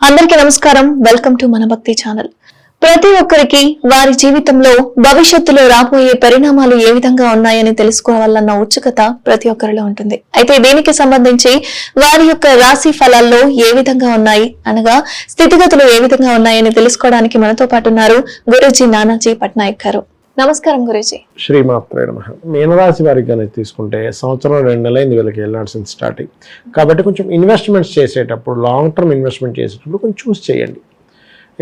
అందరికీ నమస్కారం. Welcome to మన భక్తి ఛానల్. ప్రతి ఒక్కరికి వారి జీవితంలో భవిష్యత్తులో రాబోయే పరిణామాలు ఏ విధంగా ఉన్నాయని తెలుసుకోవాలన్న ఉత్సుకత ప్రతి ఒక్కరిలో ఉంటుంది. అయితే దీనికి సంబంధించి వారి యొక్క రాశి ఫలాల్లో ఏ విధంగా ఉన్నాయి అనగా స్థితిగతులు ఏ విధంగా ఉన్నాయని తెలుసుకోవడానికి మనతో పాటు ఉన్నారు గురూజీ నానాజీ పట్నాయక్ గారు. నమస్కారం గురూజీ. శ్రీమాత్రే నమః. మీనరాశి వారికి కనుక తీసుకుంటే సంవత్సరం 2 నెలలైంది వీళ్ళకి వెళ్ళాల్సిన స్టార్టింగ్ కాబట్టి కొంచెం ఇన్వెస్ట్మెంట్స్ చేసేటప్పుడు లాంగ్ టర్మ్ ఇన్వెస్ట్మెంట్ చేసేటప్పుడు కొంచెం చూస్ చేయండి.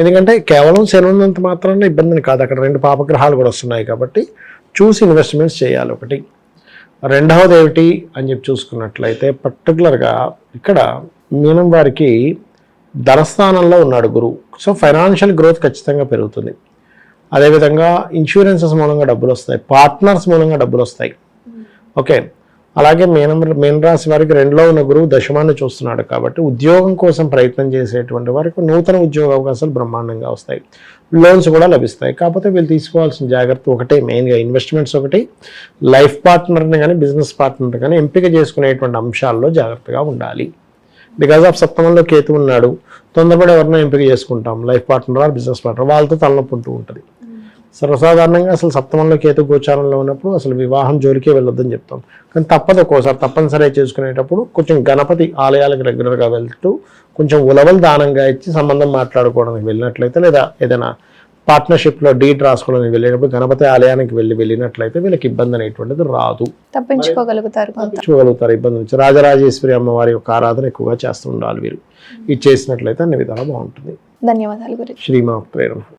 ఎందుకంటే కేవలం శని ఉన్నంత మాత్రాన ఇబ్బందిని కాదు, అక్కడ 2 పాపగ్రహాలు కూడా వస్తున్నాయి కాబట్టి చూసి ఇన్వెస్ట్మెంట్స్ చేయాలి. ఒకటి. రెండవది ఏమిటి అని చెప్పి చూసుకున్నట్లయితే పర్టికులర్గా ఇక్కడ మీనం వారికి ధనస్థానంలో ఉన్నాడు గురువు. సో ఫైనాన్షియల్ గ్రోత్ ఖచ్చితంగా పెరుగుతుంది. అదేవిధంగా ఇన్సూరెన్సెస్ మూలంగా డబ్బులు వస్తాయి, పార్ట్నర్స్ మూలంగా డబ్బులు వస్తాయి. ఓకే. అలాగే మీనరాశి వారికి 2లో ఉన్న గురువు దశమాన్ని చూస్తున్నాడు కాబట్టి ఉద్యోగం కోసం ప్రయత్నం చేసేటువంటి వారికి నూతన ఉద్యోగ అవకాశాలు బ్రహ్మాండంగా వస్తాయి. లోన్స్ కూడా లభిస్తాయి. కాకపోతే వీళ్ళు తీసుకోవాల్సిన జాగ్రత్త ఒకటే, మెయిన్గా ఇన్వెస్ట్మెంట్స్ ఒకటి, లైఫ్ పార్ట్నర్ని కానీ బిజినెస్ పార్ట్నర్ కానీ ఎంపిక చేసుకునేటువంటి అంశాల్లో జాగ్రత్తగా ఉండాలి. బికాజ్ ఆఫ్ సప్తమంలో కేతు ఉన్నాడు, తొందరపడి ఎవరినో ఎంపిక చేసుకుంటాం, life partner or business partner, వాళ్ళతో తలనొప్పి ఉంటూ ఉంటుంది. సర్వసాధారణంగా అసలు సప్తమంలో కేతు గోచారంలో ఉన్నప్పుడు అసలు వివాహం జోలికే వెళ్ళొద్దని చెప్తాం. కానీ తప్పదు, ఒక్కోసారి తప్పనిసరి చేసుకునేటప్పుడు కొంచెం గణపతి ఆలయాలకు రెగ్యులర్గా వెళ్తూ కొంచెం ఉలవలు దానంగా ఇచ్చి సంబంధం మాట్లాడుకోవడానికి వెళ్ళినట్లయితే, లేదా ఏదైనా పార్ట్నర్షిప్లో డీట్ రాసుకోవడానికి వెళ్ళేటప్పుడు గణపతి ఆలయానికి వెళ్ళినట్లయితే వీళ్ళకి ఇబ్బంది అనేటువంటిది రాదు, తప్పించుకోగలుగుతారు ఇబ్బంది నుంచి. రాజరాజేశ్వరి అమ్మవారి యొక్క ఆరాధన ఎక్కువగా చేస్తూ ఉండాలి వీరు. ఇది చేసినట్లయితే అన్ని విధాలు బాగుంటుంది. ధన్యవాదాలు గురు. శ్రీమాత్రే నమః.